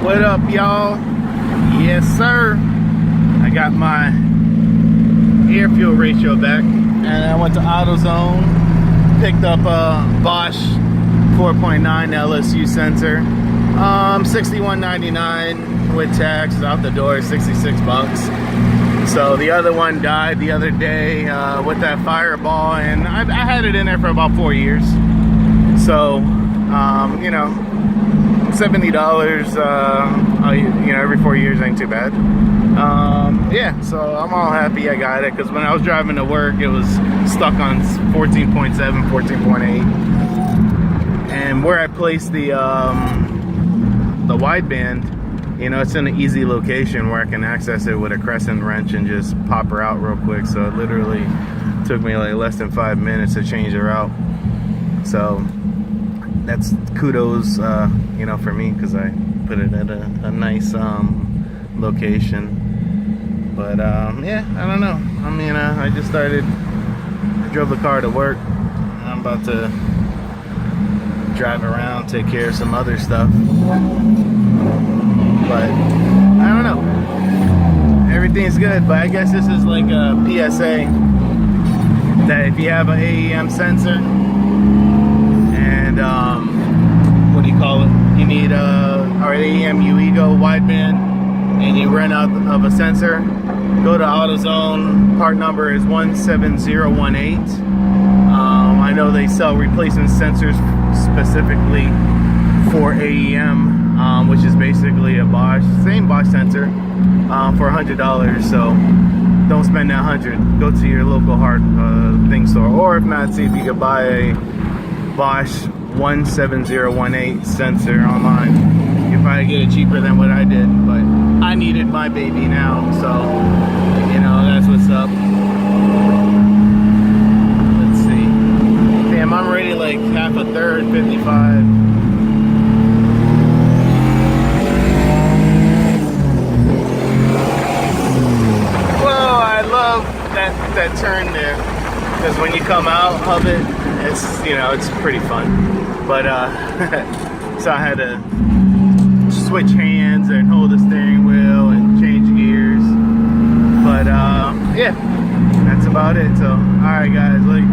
What up, y'all? Yes, sir. I got my air fuel ratio back, and I went to AutoZone, picked up a Bosch 4.9 LSU sensor, $61.99 with tax, out the door, 66 bucks. So the other one died the other day with that fireball, and I had it in there for about 4 years. So, you know, $70, you know, every 4 years ain't too bad. Yeah, so I'm all happy I got it, because when I was driving to work, it was stuck on 14.7, 14.8. And where I placed the wideband, you know, it's in an easy location where I can access it with a crescent wrench and just pop her out real quick. So it literally took me like less than 5 minutes to change her out. So that's kudos, you know, for me, because I put it at a nice location. But yeah, I don't know. I mean, I just I drove the car to work. I'm about to drive around, take care of some other stuff. But I don't know. Everything's good, but I guess this is like a PSA that if you have an AEM sensor and what do you call it? You need our AEM UEGO wideband, and you run out of a sensor, go to AutoZone. Part number is 17018. I know they sell replacement sensors specifically for AEM, which is basically a Bosch, same Bosch sensor, for $100. So don't spend that $100. Go to your local hard thing store, or if not, see if you could buy a Bosch 17018 sensor online. You can probably get it cheaper than what I did, but I needed my baby now, so you know, that's what's up. Let's see. Damn, I'm already like half a third, 55. Whoa, I love that turn there, because when you come out of it, it's, you know, it's pretty fun. But so I had to switch hands and hold the steering wheel and change gears. But yeah, that's about it. So all right, guys, like